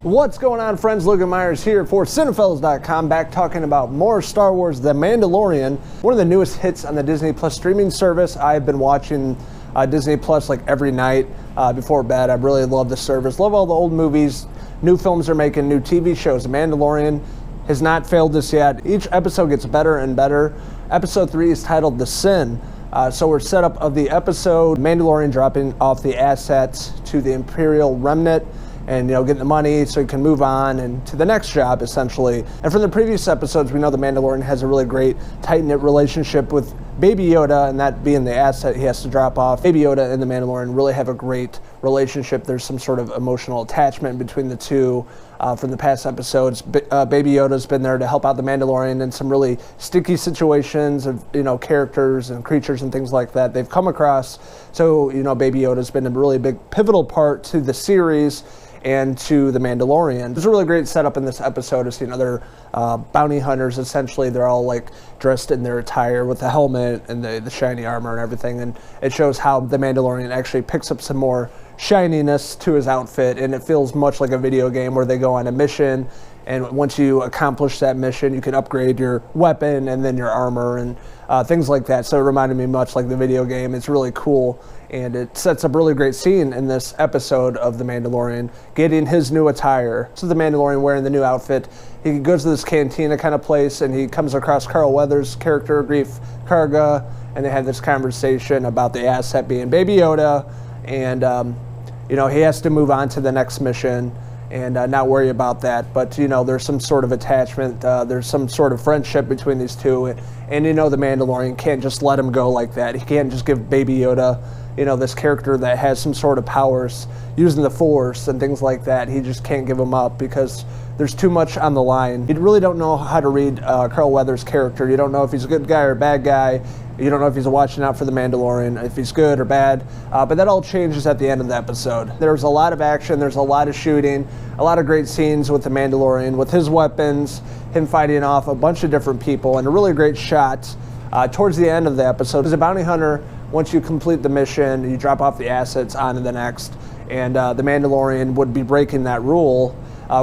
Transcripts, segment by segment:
What's going on, friends? Logan Myerz here for Cinephellas.com, back talking about more Star Wars The Mandalorian, one of the newest hits on the Disney Plus streaming service. I've been watching Disney Plus like every night before bed. I really love the service, love all the old movies, new films they're making, new TV shows. The Mandalorian has not failed us yet. Each episode gets better and better. Episode 3 is titled The Sin. So we're set up of the episode, Mandalorian dropping off the assets to the Imperial Remnant, and getting the money so he can move on and to the next job, essentially. And from the previous episodes, we know the Mandalorian has a really great tight-knit relationship with Baby Yoda, and that being the asset he has to drop off. Baby Yoda and the Mandalorian really have a great relationship. There's some sort of emotional attachment between the two from the past episodes. Baby Yoda's been there to help out the Mandalorian in some really sticky situations of characters and creatures and things like that they've come across. So Baby Yoda's been a really big pivotal part to the series and to the Mandalorian. There's a really great setup in this episode of seeing other bounty hunters. Essentially, they're all like dressed in their attire with the helmet and the shiny armor and everything, and it shows how the Mandalorian actually picks up some more shininess to his outfit, and it feels much like a video game where they go on a mission, and once you accomplish that mission, you can upgrade your weapon and then your armor and things like that. So it reminded me much like the video game. It's really cool, and it sets up a really great scene in this episode of The Mandalorian getting his new attire. So the Mandalorian wearing the new outfit, he goes to this cantina kind of place, and he comes across Carl Weathers' character, Grief Karga, and they have this conversation about the asset being Baby Yoda, and he has to move on to the next mission and not worry about that. But there's some sort of attachment, there's some sort of friendship between these two, and the Mandalorian can't just let him go like that. He can't just give Baby Yoda this character that has some sort of powers using the Force and things like that. He just can't give him up because there's too much on the line. You really don't know how to read Carl Weathers' character. You don't know if he's a good guy or a bad guy. You don't know if he's watching out for the Mandalorian, if he's good or bad. But that all changes at the end of the episode. There's a lot of action, there's a lot of shooting, a lot of great scenes with the Mandalorian, with his weapons, him fighting off a bunch of different people, and a really great shot towards the end of the episode. As a bounty hunter, once you complete the mission, you drop off the assets onto the next, and the Mandalorian would be breaking that rule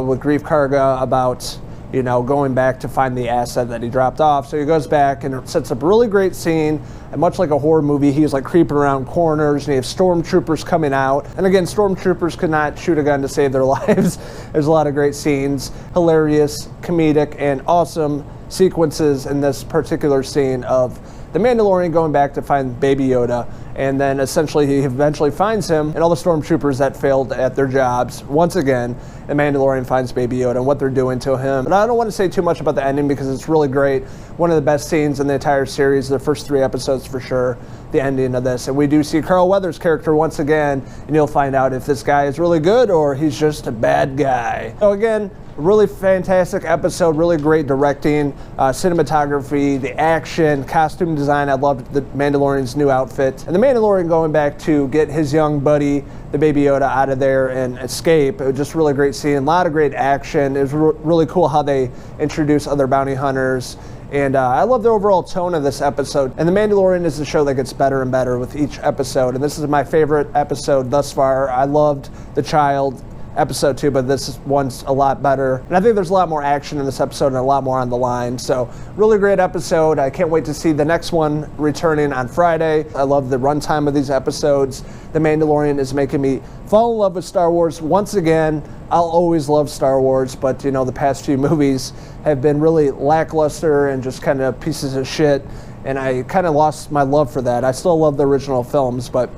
with Grief Karga about going back to find the asset that he dropped off. So he goes back, and it sets up a really great scene, and much like a horror movie, he's like creeping around corners, and you have stormtroopers coming out. And again, stormtroopers could not shoot a gun to save their lives. There's a lot of great scenes, hilarious, comedic, and awesome sequences in this particular scene of the Mandalorian going back to find Baby Yoda, and then essentially he eventually finds him and all the stormtroopers that failed at their jobs. Once again, the Mandalorian finds Baby Yoda and what they're doing to him. But I don't want to say too much about the ending because it's really great. One of the best scenes in the entire series, the first 3 episodes for sure, the ending of this. And we do see Carl Weathers' character once again, and you'll find out if this guy is really good or he's just a bad guy. So again, really fantastic episode, really great directing, cinematography, the action, costume design. I loved the Mandalorian's new outfit. And the Mandalorian going back to get his young buddy, the Baby Yoda, out of there and escape. It was just really great scene, a lot of great action. It was really cool how they introduce other bounty hunters. And I love the overall tone of this episode. And The Mandalorian is a show that gets better and better with each episode. And this is my favorite episode thus far. I loved The Child episode 2, but this one's a lot better. And I think there's a lot more action in this episode and a lot more on the line. So really great episode. I can't wait to see the next one returning on Friday. I love the runtime of these episodes. The Mandalorian is making me fall in love with Star Wars once again. I'll always love Star Wars, but the past few movies have been really lackluster and just kind of pieces of shit, and I kind of lost my love for that. I still love the original films, but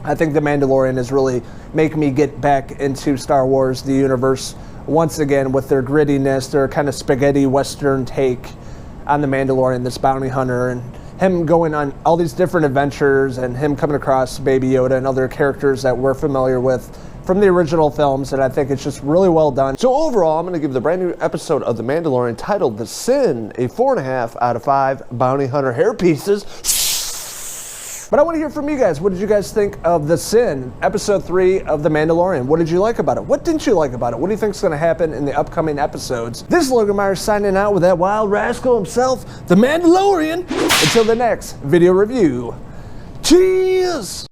I think The Mandalorian is really making me get back into Star Wars, the universe, once again with their grittiness, their kind of spaghetti western take on the Mandalorian, this bounty hunter, and him going on all these different adventures, and him coming across Baby Yoda and other characters that we're familiar with from the original films, and I think it's just really well done. So overall, I'm going to give the brand new episode of The Mandalorian titled The Sin a 4.5 out of 5 bounty hunter hair pieces. But I want to hear from you guys. What did you guys think of The Sin, episode 3 of The Mandalorian? What did you like about it? What didn't you like about it? What do you think is going to happen in the upcoming episodes? This is Logan Myerz signing out with that wild rascal himself, The Mandalorian. Until the next video review. Cheers!